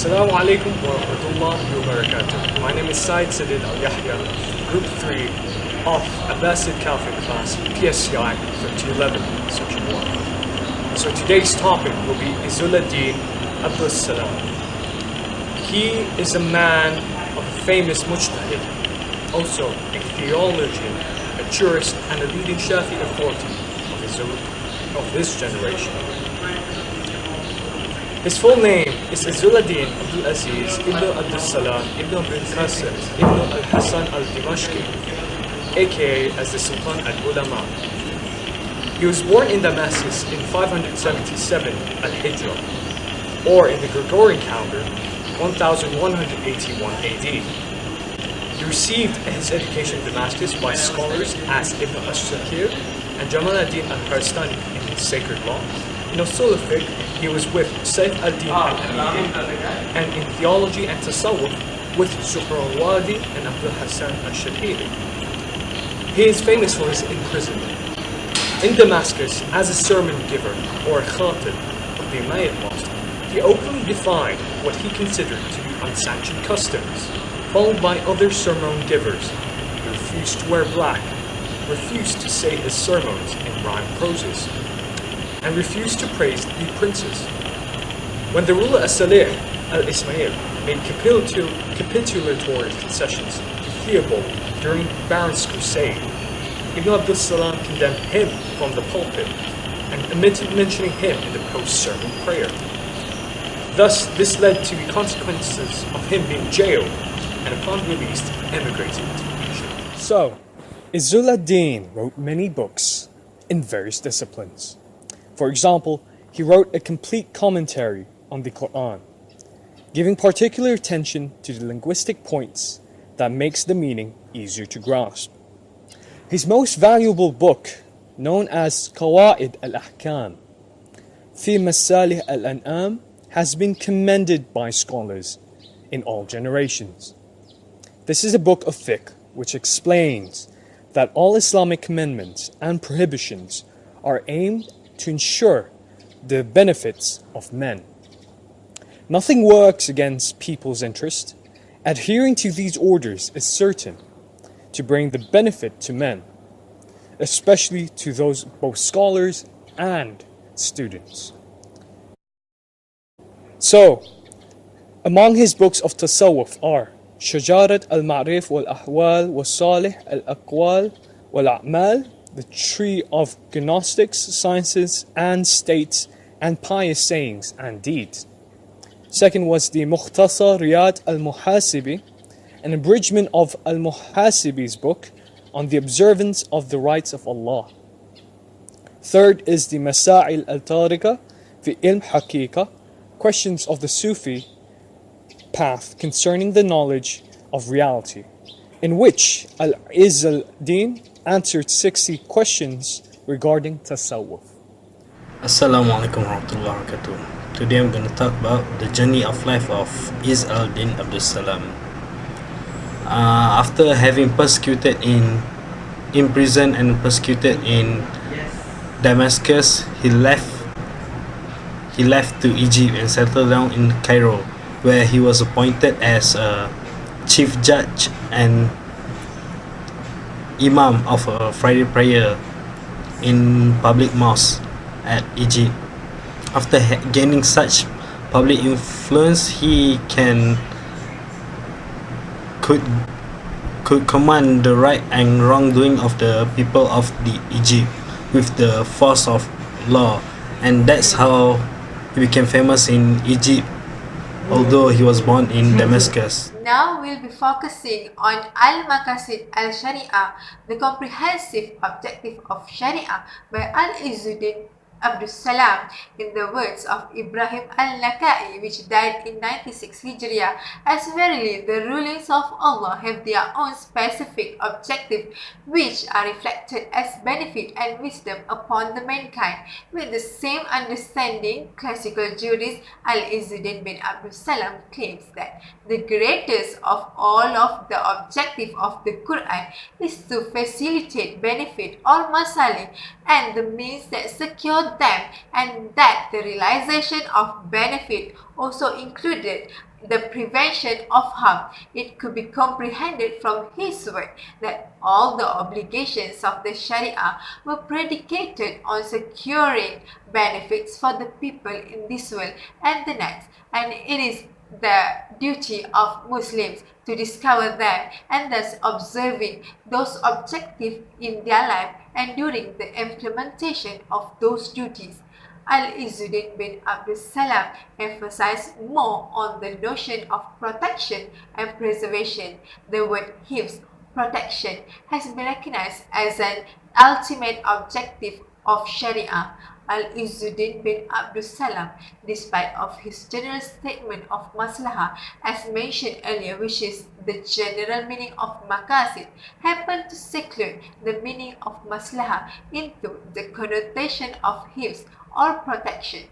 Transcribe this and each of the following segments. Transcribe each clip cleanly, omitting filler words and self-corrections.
Assalamu alaikum wa rahmatullahi wa barakatuh. My name is Said Sadid Al Yahya, Group 3 of Abbasid Caliphate class, PSCI 5011, Section 1. So today's topic will be Izzuddin Abdus Salam. He is a man of a famous mujtahid, also a theologian, a jurist, and a leading Shafi authority of this generation. His full name is Izzuddin Abdul Aziz ibn Abdus Salam ibn bin Qasim ibn al-Hasan al-Dimashqi, aka as the Sultan al-Ulama. He was born in Damascus in 577 al-Hijrah, or in the Gregorian calendar, 1181 AD. He received his education in Damascus by scholars as Ibn al-Shakir and Jamal ad-Din al-Harstani in sacred law. In usul al-fiqh, he was with Saif al-Din al-Amidi, and in theology and tasawwuf with Zuhra al-Wadi and Abdul Hassan al-Shahidi. He is famous for his imprisonment in Damascus as a sermon giver or khatib of the Umayyad mosque. He openly defied what he considered to be unsanctioned customs, followed by other sermon givers. He refused to wear black, refused to say his sermons in rhyme proses, and refused to praise the princes. When the ruler as-Salih al-Ismail made capitulatory concessions to Theobald during Baron's crusade, Ibn Abdus Salam condemned him from the pulpit and omitted mentioning him in the post-sermon prayer. Thus, this led to the consequences of him being jailed and upon release emigrated to Egypt. So, Izzuddin wrote many books in various disciplines. For example, he wrote a complete commentary on the Quran, giving particular attention to the linguistic points that makes the meaning easier to grasp. His most valuable book, known as Qawaid al-Ahkam fi Masalih al-An'am, has been commended by scholars in all generations. This is a book of fiqh which explains that all Islamic commandments and prohibitions are aimed to ensure the benefits of men. Nothing works against people's interest. Adhering to these orders is certain to bring the benefit to men, especially to those both scholars and students. So, among his books of tasawwuf are Shajarat al-Ma'rif wal-Ahwal wal-Salih al-Aqwal wal-A'mal, the tree of gnostics, sciences and states, and pious sayings and deeds. Second was the Mukhtasar Riyad al-Muhasibi, an abridgment of al-Muhasibi's book on the observance of the rights of Allah. Third is the Masail al-Tariqa fi Ilm Haqiqa, questions of the Sufi path concerning the knowledge of reality, in which Al-Izz al-Din answered 60 questions regarding tasawwuf. Assalamu alaikum warahmatullahi wabarakatuh. Today I'm going to talk about the journey of life of Izz al-Din Abdus Salam. After having imprisoned and persecuted in Damascus, he left to Egypt and settled down in Cairo, where he was appointed as a chief judge and imam of a Friday prayer in public mosque at Egypt. After gaining such public influence, he could command the right and wrongdoing of the people of the Egypt with the force of law, and that's how he became famous in Egypt, although he was born in Damascus. Now we'll be focusing on Al-Maqasid al-Sharia, the comprehensive objective of Sharia by Al-Izzuddin Abdus Salam, in the words of Ibrahim al-Nakai, which died in 96 Hijriah, as verily the rulings of Allah have their own specific objective, which are reflected as benefit and wisdom upon the mankind. With the same understanding, classical jurist Al-Izzuddin bin Abdus Salam claims that the greatest of all of the objective of the Quran is to facilitate benefit or masalih, and the means that secure for them, and that the realization of benefit also included the prevention of harm. It could be comprehended from his word that all the obligations of the Sharia were predicated on securing benefits for the people in this world and the next, and it is the duty of Muslims to discover them and thus observing those objectives in their life and during the implementation of those duties. Al-Izzuddin bin Abdul Salam emphasized more on the notion of protection and preservation. The word hifz, protection, has been recognized as an ultimate objective of Sharia. Al-Izzuddin bin Abdul Salam, despite of his general statement of maslahah as mentioned earlier, which is the general meaning of maqasid, happened to seclude the meaning of maslahah into the connotation of hifz or protection.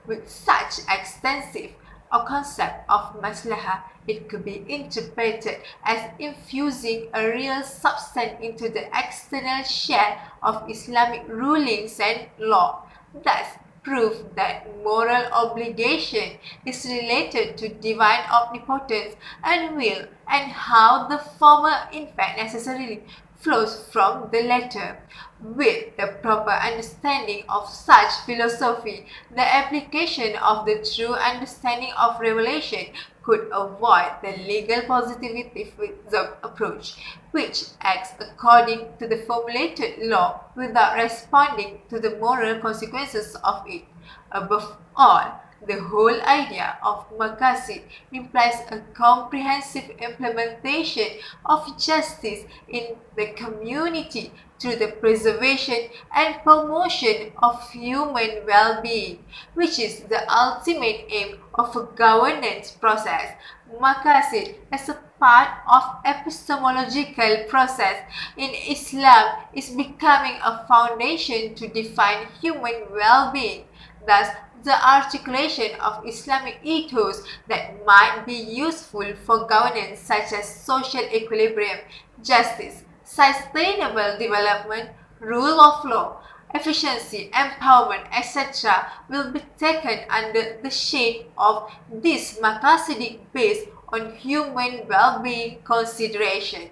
With such extensive a concept of maslahah, it could be interpreted as infusing a real substance into the external share of Islamic rulings and law. Thus, proof that moral obligation is related to divine omnipotence and will, and how the former in fact necessarily flows from the latter. With the proper understanding of such philosophy, the application of the true understanding of revelation could avoid the legal positivism approach, which acts according to the formulated law without responding to the moral consequences of it. Above all, the whole idea of maqasid implies a comprehensive implementation of justice in the community through the preservation and promotion of human well-being, which is the ultimate aim of a governance process. Maqasid, as a part of epistemological process in Islam, is becoming a foundation to define human well-being. Thus, the articulation of Islamic ethos that might be useful for governance, such as social equilibrium, justice, sustainable development, rule of law, efficiency, empowerment, etc., will be taken under the shade of this maqasidic based on human well-being consideration.